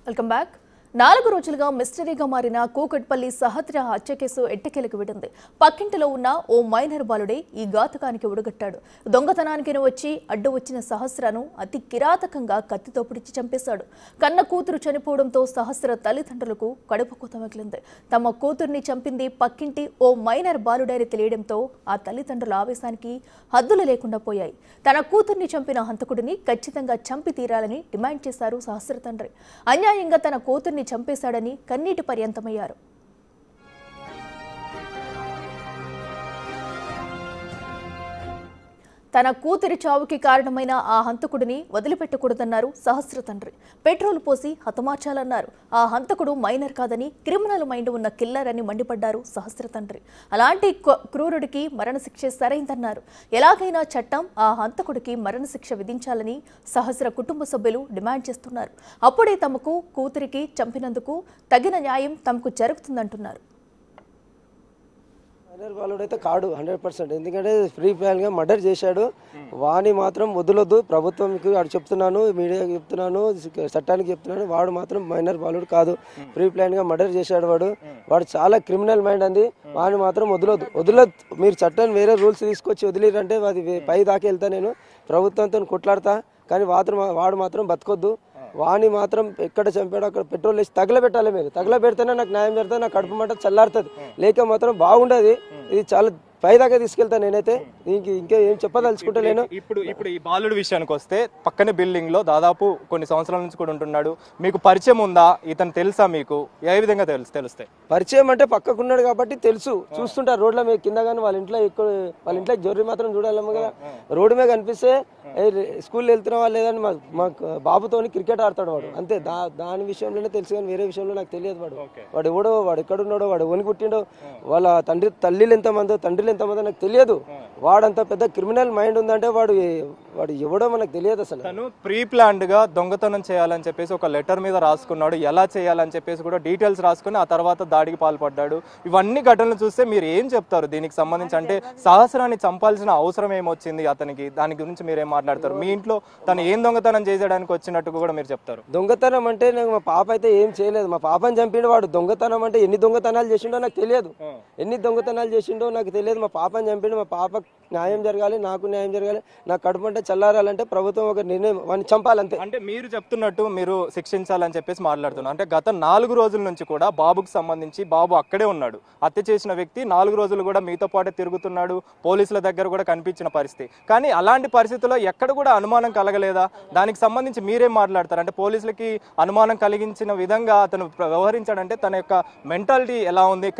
Welcome back. 4 రోజులుగా మిస్టరీగా మారిన కూకట్పల్లి సహద్ర హత్య కేసు ఎట్టకేలకు విడింది. పక్కింటిలో ఉన్న ఓ మైనర్ బాలుడే ఈ ఘాతకానికి ఒడిగట్టాడు. దొంగతనానికి వచ్చి అడ్డు వచ్చిన సహస్రను అతి కిరాతకంగా కత్తితో పొడిచి చంపేశాడు. కన్న కూతురు చనిపోవడంతో సహస్ర తల్లిదండ్రులకు కడుపుకోత మిగిలింది. తమ కూతుర్ని చంపింది పక్కింటి ఓ మైనర్ బాలుడని తెలియడంతో ఆ తల్లిదండ్రుల ఆవేశానికి హద్దులు లేకుండా పోయాయి. తన కూతుర్ని చంపిన హంతకుడిని ఖచ్చితంగా చంపి తీరాలని డిమాండ్ చేశారు సహస్ర తండ్రి. అన్యాయంగా తన కూతుర్ని చంపేశాడని కన్నీటి పర్యంతమయ్యారు. తన కూతురి చావుకి కారణమైన ఆ హంతకుడిని వదిలిపెట్టకూడదన్నారు సహస్ర తండ్రి. పెట్రోల్ పోసి హతమార్చాలన్నారు. ఆ హంతకుడు మైనర్ కాదని క్రిమినల్ మైండ్ ఉన్న కిల్లర్ అని మండిపడ్డారు సహస్ర తండ్రి. అలాంటి క్రూరుడికి మరణశిక్ష సరైందన్నారు. ఎలాగైనా చట్టం ఆ హంతకుడికి మరణశిక్ష విధించాలని సహస్ర కుటుంబ సభ్యులు డిమాండ్ చేస్తున్నారు. అప్పుడే తమకు కూతురికి చంపినందుకు తగిన న్యాయం తమకు జరుగుతుందంటున్నారు. మైనర్ బాలుడైతే కాడు 100%. ఎందుకంటే ఫ్రీ ప్లాన్గా మర్డర్ చేశాడు. వాడిని మాత్రం వదలొద్దు. ప్రభుత్వంకి వాడు చెప్తున్నాను, మీడియాకి చెప్తున్నాను, చట్టానికి చెప్తున్నాను. వాడు మాత్రం మైనర్ బాలుడు కాదు. ఫ్రీ ప్లాన్గా మర్డర్ చేశాడు. వాడు చాలా క్రిమినల్ మైండ్ అంది. వాడిని మాత్రం వదలొద్దు. మీరు చట్టాన్ని వేరే రూల్స్ తీసుకొచ్చి వదిలేరంటే అది పై దాకా వెళ్తా. నేను ప్రభుత్వంతో కొట్లాడతా. కానీ వాడు మాత్రం బతకొద్దు. వాణి మాత్రం ఎక్కడ చంపాడో అక్కడ పెట్రోల్ వేసి తగలబెట్టాలి. మీరు తగలబెడితేనే నాకు న్యాయం జరుగుతుంది, నాకు కడుపు మంట చల్లారుతుంది. లేక మాత్రం బాగుండదు. ఇది చాలా పైదాకా తీసుకెళ్తాను. నేనైతే ఇంకా ఏం చెప్పదలుచుకుంటలేను. ఇప్పుడు ఈ బాలుడు విషయానికి వస్తే పక్కనే బిల్డింగ్ లో దాదాపు కొన్ని సంవత్సరాల నుంచి కూడా ఉంటున్నాడు. మీకు పరిచయం ఉందా? ఇతను తెలుసా మీకు? ఏ విధంగా తెలుస్తాయి? పరిచయం అంటే పక్కకున్నాడు కాబట్టి తెలుసు. చూస్తుంటారు రోడ్ల మీద కింద. కానీ వాళ్ళ ఇంట్లో జొర్రి మాత్రం చూడాలేమో కదా. రోడ్డు మీద కనిపిస్తే స్కూల్ వెళ్తున్న వాళ్ళు లేదని మా బాబుతోని క్రికెట్ ఆడతాడు వాడు. అంతే. దాని విషయంలోనే తెలుసు. కానీ వేరే విషయంలో నాకు తెలియదు. వాడు ఎవడో, వాడు ఎక్కడున్నాడో, వాడు వణి పుట్టిండో, వాళ్ళ తల్లిలు ఎంతమందో తండ్రిలు ఎంతమందో నాకు తెలియదు. వాడంత పెద్ద క్రిమినల్ మైండ్ ఉందంటే వాడు ఎవడో మనకు తెలియదు. అసలు తను ప్రీ ప్లాన్డ్ గా దొంగతనం చేయాలని చెప్పేసి ఒక లెటర్ మీద రాసుకున్నాడు. ఎలా చేయాలని చెప్పేసి కూడా డీటెయిల్స్ రాసుకుని ఆ తర్వాత దాడికి పాల్పడ్డాడు. ఇవన్నీ ఘటనలు చూస్తే మీరు ఏం చెప్తారు దీనికి సంబంధించి? అంటే సహస్రాన్ని చంపాల్సిన అవసరం ఏమొచ్చింది అతనికి? దాని గురించి మీరేం మాట్లాడతారు? మీ ఇంట్లో తను ఏం దొంగతనం చేయడానికి వచ్చినట్టు కూడా మీరు చెప్తారు. దొంగతనం అంటే మా పాప అయితే ఏం చేయలేదు. మా పాపని చంపిండు వాడు. దొంగతనం అంటే ఎన్ని దొంగతనాలు చేసిండో నాకు తెలియదు. ఎన్ని దొంగతనాలు చేసిండో నాకు తెలియదు. మా పాపని చంపిండు. మా పాపకు న్యాయం జరగాలి, నాకు న్యాయం జరగాలి. నాకు కడుపు అంటే చల్లారాలంటే ప్రభుత్వం ఒక నిర్ణయం వాడిని చంపాలంతే. అంటే మీరు చెప్తున్నట్టు మీరు శిక్షించాలని చెప్పేసి మాట్లాడుతున్నారు. అంటే గత 4 రోజుల నుంచి కూడా బాబుకు సంబంధించి బాబు అక్కడే ఉన్నాడు. హత్య చేసిన వ్యక్తి 4 రోజులు కూడా మీతో పాటే తిరుగుతున్నాడు. పోలీసుల దగ్గర కూడా కనిపించిన పరిస్థితి. కానీ అలాంటి పరిస్థితుల్లో ఎక్కడ కూడా అనుమానం కలగలేదా? దానికి సంబంధించి మీరేం మాట్లాడతారు? అంటే పోలీసులకి అనుమానం కలిగించిన విధంగా అతను వ్యవహరించాడంటే తన యొక్క మెంటాలిటీ ఎలా ఉంది,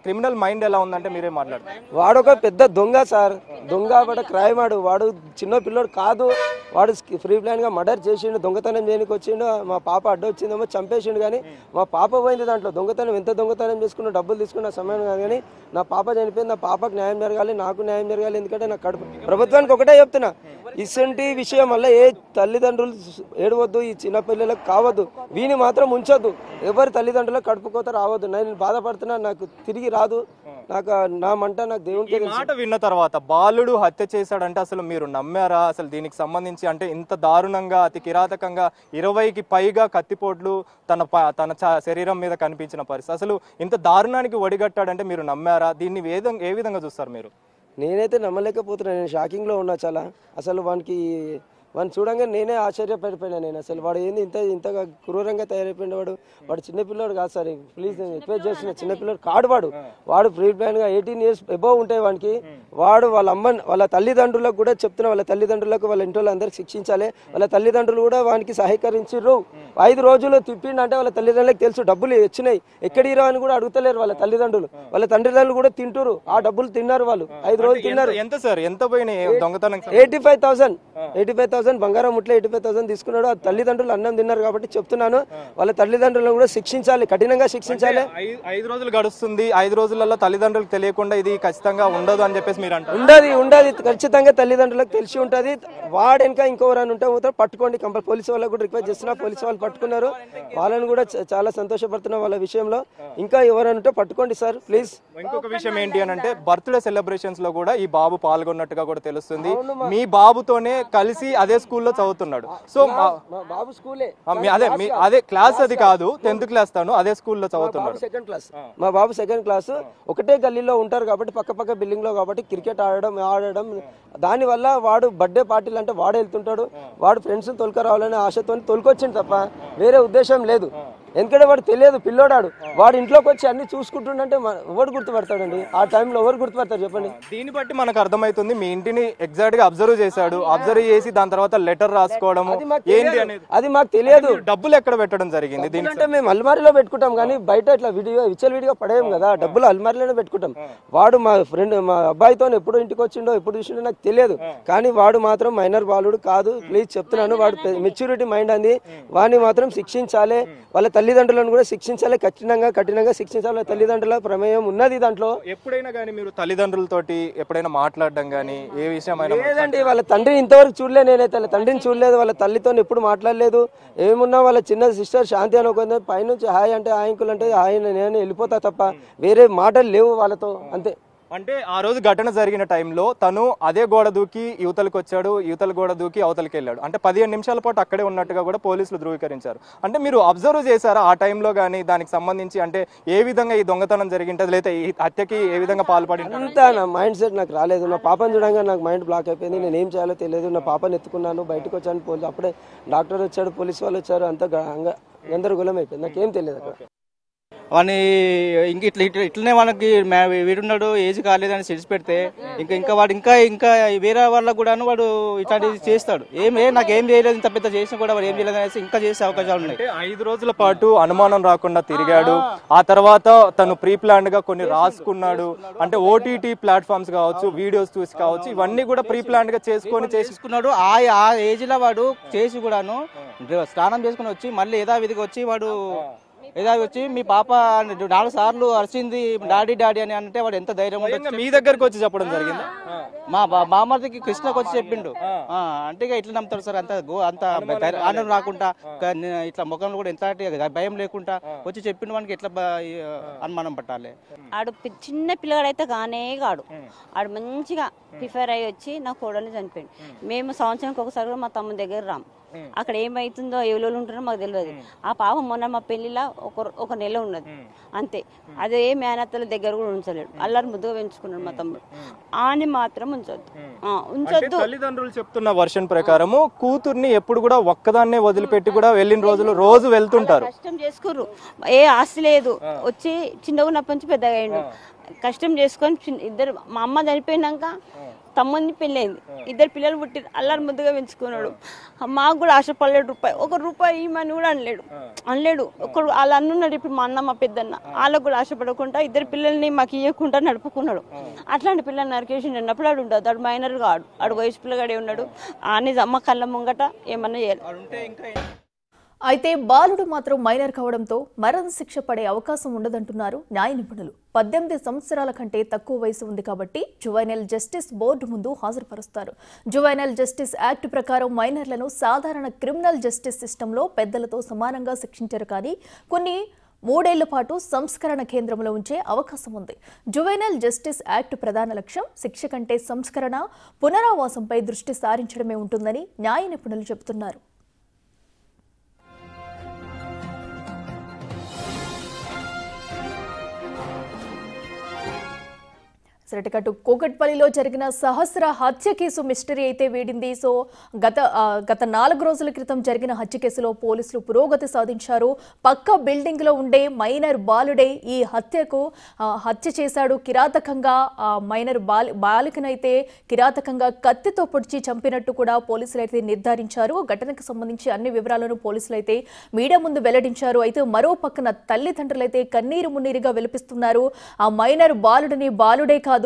క్రిమినల్ మైండ్ ఎలా ఉందంటే మీరేం మాట్లాడతారు? వాడొక పెద్ద దొంగ సార్. దొంగ బట్ క్రైమ్ వాడు చిన్న పిల్లోడు కాదు. వాడు ఫ్రీ ప్లాన్ గా మర్డర్ చేసిండు. దొంగతనం చేయడానికి వచ్చిండు. మా పాప అడ్డు వచ్చిందేమో చంపేసిండు. కానీ మా పాప పోయింది దాంట్లో. దొంగతనం ఎంత దొంగతనం చేసుకున్నా డబ్బులు తీసుకున్న సమయం కాదు. కానీ నా పాప చనిపోయింది. నా పాపకు న్యాయం జరగాలి, నాకు న్యాయం జరగాలి. ఎందుకంటే నాకు కడుపు. ప్రభుత్వానికి ఒకటే చెప్తున్నా, ఇటువంటి విషయం వల్ల ఏ తల్లిదండ్రులు ఏడవద్దు. ఈ చిన్న పిల్లలకు కావద్దు. వీని మాత్రం ఉంచొద్దు. ఎవరి తల్లిదండ్రులకు కడుపుకోత రావద్దు. నేను బాధపడుతున్నా, నాకు తిరిగి రాదు. నాకు నా మంట నాకు దేవునికి. మాట విన్న తర్వాత బాలుడు హత్య చేశాడంటే అసలు మీరు నమ్మారా? అసలు దీనికి సంబంధించి అంటే ఇంత దారుణంగా అతి కిరాతకంగా 20కి పైగా కత్తిపోట్లు తన శరీరం మీద కనిపించిన పరిస్థితి. అసలు ఇంత దారుణానికి ఒడిగట్టాడంటే మీరు నమ్మారా? దీన్ని ఏ విధంగా చూస్తారు మీరు? నేనైతే నమ్మలేకపోతున్నా. నేను షాకింగ్లో ఉన్నా చాలా. అసలు వాడిని చూడంగా నేనే ఆశ్చర్యపడిపోయినా. నేను అసలు వాడు ఏంది ఇంతగా క్రూరంగా తయారైపోయిన వాడు చిన్నపిల్లడు కాదు సార్. ప్లీజ్ నేను రిక్వెస్ట్ చేస్తున్నా, చిన్నపిల్లడు కాడు వాడు ఫ్రీ ప్లాన్గా 18 years అబోవ్ ఉంటాయి వానికి. వాడు వాళ్ళ తల్లిదండ్రులకు కూడా చెప్తున్నా, వాళ్ళ తల్లిదండ్రులకు వాళ్ళ ఇంట్లో అందరికి శిక్షించాలి. వాళ్ళ తల్లిదండ్రులు కూడా వానికి సహకరించారు. 5 రోజులు తిప్పిండంటే వాళ్ళ తల్లిదండ్రులకు తెలుసు డబ్బులు వచ్చినాయి ఎక్కడిరా అని కూడా అడుగుతలేరు వాళ్ళ తల్లిదండ్రులు. వాళ్ళ తండ్రిదండ్రులు కూడా తింటారు. ఆ డబ్బులు తిన్నారు వాళ్ళు. 5 రోజులు తిన్నారు. ఎంత సార్? ఎంత పోయినాయి దొంగతనం? 85,000 బంగారం ముట్ల 85,000 తీసుకున్నాడు. ఆ తల్లిదండ్రులు అన్నం తిన్నారు కాబట్టి చెప్తున్నాను, వాళ్ళ తల్లిదండ్రులను కూడా శిక్షించాలి, కఠినంగా శిక్షించాలి. 5 రోజులు గడుస్తుంది. 5 రోజులలో తల్లిదండ్రులకు తెలియకుండా ఇది ఖచ్చితంగా ఉండదు అని చెప్పేసి మీరు అంటారు? ఉండదు ఖచ్చితంగా తల్లిదండ్రులకు తెలిసి ఉంటది. వాడెనక ఇంకోవరాని ఉంటే పట్టుకోండి. పోలీసు వాళ్ళకు కూడా రిక్వెస్ట్ చేస్తున్నా. పోలీసు వాళ్ళు పట్టుకున్నారు. వాళ్ళని కూడా చాలా సంతోషపడుతున్నా వాళ్ళ విషయంలో. ఇంకా ఎవరైనా ఉంటే పట్టుకోండి సార్ ప్లీజ్. ఇంకొక విషయం ఏంటి అని అంటే బర్త్డే సెలబ్రేషన్స్ లో కూడా ఈ బాబు పాల్గొన్నట్టుగా కూడా తెలుస్తుంది. మీ బాబుతోనే కలిసి అది అదే స్కూల్లో చదువుతున్నాడు. సో బాబు స్కూలే అదే క్లాస్ అది కాదు, 10th క్లాస్ తాను అదే స్కూల్లో చదువుతున్నాడు. సెకండ్ క్లాస్ మా బాబు సెకండ్ క్లాస్. ఒకటే గల్లీలో ఉంటారు కాబట్టి పక్క బిల్డింగ్ లో కాబట్టి క్రికెట్ ఆడడం దానివల్ల వాడు బర్త్డే పార్టీలు అంటే వాడు వెళ్తుంటాడు. వాడు ఫ్రెండ్స్ తొలక రావాలనే ఆశతో తొలకొచ్చింది తప్ప వేరే ఉద్దేశం లేదు. ఎందుకంటే వాడు తెలియదు పిల్లోడాడు. వాడు ఇంట్లోకి వచ్చి అన్ని చూసుకుంటుండే ఎవరు గుర్తుపడతాడండి? ఆ టైంలో ఎవరు గుర్తుపడతారు చెప్పండి? దీన్ని బట్టి మనకు అర్థమవుతుంది మీ ఇంటిని ఎగ్జాక్ట్ గా అబ్జర్వ్ చేశాడు. అబ్జర్వ్ చేసి దాని తర్వాత లెటర్ రాసుకోవడము ఏంటి అనేది అది మాకు తెలియదు. డబ్బులు ఎక్కడ పెట్టడం జరిగింది? దీనికంటే మేము అల్మారీలో పెట్టుకుంటాం కానీ బయట ఇట్లా విచ్చలవిడిగా పడేయం కదా. డబ్బులు అల్మారీలోనే పెట్టుకుంటాం. వాడు మా ఫ్రెండ్ మా అబ్బాయితో ఎప్పుడు ఇంటికి వచ్చిండో ఎప్పుడు చూసిండో నాకు తెలియదు. కానీ వాడు మాత్రం మైనర్ బాలుడు కాదు. ప్లీజ్ చెప్తున్నాను, వాడు మెచ్యూరిటీ మైండ్ అంది. వాడిని మాత్రం శిక్షించాలి. వాళ్ళ తల్లిదండ్రులను కూడా శిక్షించాలి, కఠినంగా శిక్షించాలి. తల్లిదండ్రుల ప్రమేయం ఉన్నది దాంట్లో. ఎప్పుడైనా కానీ మీరు తల్లిదండ్రులతోటి ఎప్పుడైనా మాట్లాడడం కానీ ఏ విషయమైనా? లేదండి, వాళ్ళ తండ్రిని ఇంతవరకు చూడలేదు. నేనైతే తండ్రిని చూడలేదు, వాళ్ళ తల్లితో ఎప్పుడు మాట్లాడలేదు. ఏమున్నా వాళ్ళ చిన్న సిస్టర్ శాంతి అనుకుంది, పైనుంచి హాయ్ అంటే హాయ్ అంకుల్ అంటే హాయ్ నేను వెళ్ళిపోతా తప్ప వేరే మాటలు లేవు వాళ్ళతో, అంతే. అంటే ఆ రోజు ఘటన జరిగిన టైంలో తను అదే గోడ దూకి యువతలకు వచ్చాడు, యువతల గోడ దూకి అవతలకి వెళ్ళాడు. అంటే 15 నిమిషాల పాటు అక్కడే ఉన్నట్టుగా కూడా పోలీసులు ధృవీకరించారు. అంటే మీరు అబ్జర్వ్ చేశారా ఆ టైంలో కానీ దానికి సంబంధించి? అంటే ఏ విధంగా ఈ దొంగతనం జరిగింటది లేదా ఈ హత్యకి ఏ విధంగా పాల్పడి? అంతా నా మైండ్ సెట్ నాకు రాలేదు. నా పాపను చూడంగా నాకు మైండ్ బ్లాక్ అయిపోయింది. నేను ఏం చేయాలో తెలియదు. నా పాపను ఎత్తుకున్నాను, బయటకు వచ్చాను. అప్పుడే డాక్టర్ వచ్చాడు, పోలీసు వాళ్ళు వచ్చారు. అంతా గందరగోళం అయిపోయింది. నాకేం తెలియదు అక్కడ. వాడిని ఇంక ఇట్లనే మనకి వీడున్నాడు ఏజ్ కాలేదని సెడిచి పెడితే ఇంకా వాడు ఇంకా వేరే వాళ్ళకు కూడా వాడు ఇట్లాంటివి చేస్తాడు. నాకేం చేయలేదు, ఇంత పెద్ద చేసినా కూడా వాడు ఏం చేయలేదు అనేసి ఇంకా చేసే అవకాశాలు ఉన్నాయి. 5 రోజుల పాటు అనుమానం రాకుండా తిరిగాడు. ఆ తర్వాత తను ప్రీ ప్లాన్డ్ గా కొన్ని రాసుకున్నాడు. అంటే ఓటీటీ ప్లాట్ఫామ్స్ కావచ్చు, వీడియోస్ చూసి కావచ్చు, ఇవన్నీ కూడా ప్రీ ప్లాన్డ్ గా చేసుకున్నాడు. ఆ ఏజ్ లో వాడు చేసి కూడాను స్నానం చేసుకుని వచ్చి మళ్ళీ యథావిధిగా వచ్చి వాడు వచ్చి మీ పాప 4 సార్లు అరిచింది డాడీ అని అంటే వాడు ఎంత ధైర్యం ఉంటుంది. మీ దగ్గరకు వచ్చి చెప్పడం జరిగింది. మా బామ్మర్దికి కృష్ణకు వచ్చి చెప్పిండు. అంటే ఇట్లా నమ్ముతాడు సార్, అంత ఆనందం రాకుండా ఇట్లా ముఖంలో కూడా ఎంత భయం లేకుండా వచ్చి చెప్పిండు. మనకి ఎట్లా అనుమానం పట్టాలి? ఆడు చిన్న పిల్లగాడైతే కాడు. ఆడు మంచిగా ప్రిఫర్ అయ్యి వచ్చి నా కోడల్ని చనిపోయింది. మేము సంవత్సరానికి ఒకసారి కూడా మా తమ్ముని దగ్గర రాము. అక్కడ ఏమైతుందో ఎవరు ఉంటారో మాకు తెలియదు. ఆ పాప మొన్న మా పెళ్లిలా ఒక నెల ఉన్నది అంతే. అదే మేనత్తల దగ్గర కూడా ఉంచలేడు. అల్లరి ముద్దుగా పెంచుకున్నాడు మా తమ్ముడు. ఆని మాత్రం ఉంచొద్దు. తల్లిదండ్రులు చెప్తున్న వర్షన్ ప్రకారము కూతుర్ని ఎప్పుడు కూడా ఒక్కదాన్నే వదిలిపెట్టి కూడా వెళ్ళిన రోజు వెళ్తుంటారు. కష్టం చేసుకుర్రు, ఏ ఆస్తి లేదు. వచ్చి చిన్నగా ఉన్నప్పటి నుంచి పెద్దగా అయ్యిండు. కష్టం చేసుకొని ఇద్దరు, మా అమ్మ చనిపోయినాక తమ్ముని పెళ్ళైంది, 2 పిల్లలు పుట్టిరు. అల్లరి ముద్దుగా పెంచుకున్నాడు. మాకు కూడా ఆశపడలేడు. రూపాయి ఇమ్మని కూడా అనలేడు. ఒకడు వాళ్ళ అన్నున్నాడు ఇప్పుడు, మా అన్న మా పెద్దన్న. వాళ్ళకు కూడా ఆశపడకుండా 2 పిల్లల్ని మాకు ఇవ్వకుండా నడుపుకున్నాడు. అట్లాంటి పిల్లల్ని నరికేసి అన్నప్పుడు ఆడు ఉండదు. ఆడు మైనర్ కాడు, ఆడు వయసు పిల్లగాడే ఉన్నాడు. అని అమ్మ కళ్ళ ముంగట ఏమన్నా చేయాలి. అయితే బాలుడు మాత్రం మైనర్ కావడంతో మరణ శిక్ష పడే అవకాశం ఉండదంటున్నారు న్యాయ నిపుణులు. 18 సంవత్సరాల కంటే తక్కువ వయసు ఉంది కాబట్టి జువైనల్ జస్టిస్ బోర్డు ముందు హాజరుపరుస్తారు. జువైనల్ జస్టిస్ యాక్ట్ ప్రకారం మైనర్లను సాధారణ క్రిమినల్ జస్టిస్ సిస్టంలో పెద్దలతో సమానంగా శిక్షించారు. కానీ కొన్ని 3 ఏళ్ల పాటు సంస్కరణ కేంద్రంలో ఉంచే అవకాశం ఉంది. జువైనల్ జస్టిస్ యాక్ట్ ప్రధాన లక్ష్యం శిక్ష కంటే సంస్కరణ, పునరావాసంపై దృష్టి సారించడమే ఉంటుందని న్యాయ నిపుణులు చెబుతున్నారు. సరటికట్టు కూకట్పల్లిలో జరిగిన సహస్ర హత్య కేసు మిస్టరీ అయితే వీడింది. సో గత 4 రోజుల క్రితం జరిగిన హత్య కేసులో పోలీసులు పురోగతి సాధించారు. పక్క బిల్డింగ్ లో ఉండే మైనర్ బాలుడే ఈ హత్య చేశాడు. కిరాతకంగా మైనర్ బాలికనైతే కిరాతకంగా కత్తితో పొడిచి చంపినట్టు కూడా పోలీసులు అయితే నిర్ధారించారు. ఘటనకు సంబంధించి అన్ని వివరాలను పోలీసులు అయితే మీడియా ముందు వెల్లడించారు. అయితే మరో పక్కన తల్లిదండ్రులైతే కన్నీరు మున్నీరుగా వెలిపిస్తున్నారు. ఆ మైనర్ బాలుడే కాదు,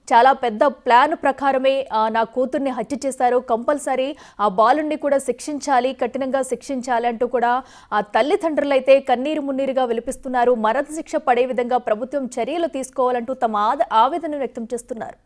చాలా పెద్ద ప్లాన్ ప్రకారమే నా కూతుర్ని హత్య చేశారు, కంపల్సరీ ఆ బాలుడిని కూడా శిక్షించాలి, కఠినంగా శిక్షించాలి అంటూ కూడా ఆ తల్లిదండ్రులైతే కన్నీరు మున్నీరుగా విలిపిస్తున్నారు. మరణ శిక్ష పడే విధంగా ప్రభుత్వం చర్యలు తీసుకోవాలంటూ తమ ఆవేదనను వ్యక్తం చేస్తున్నారు.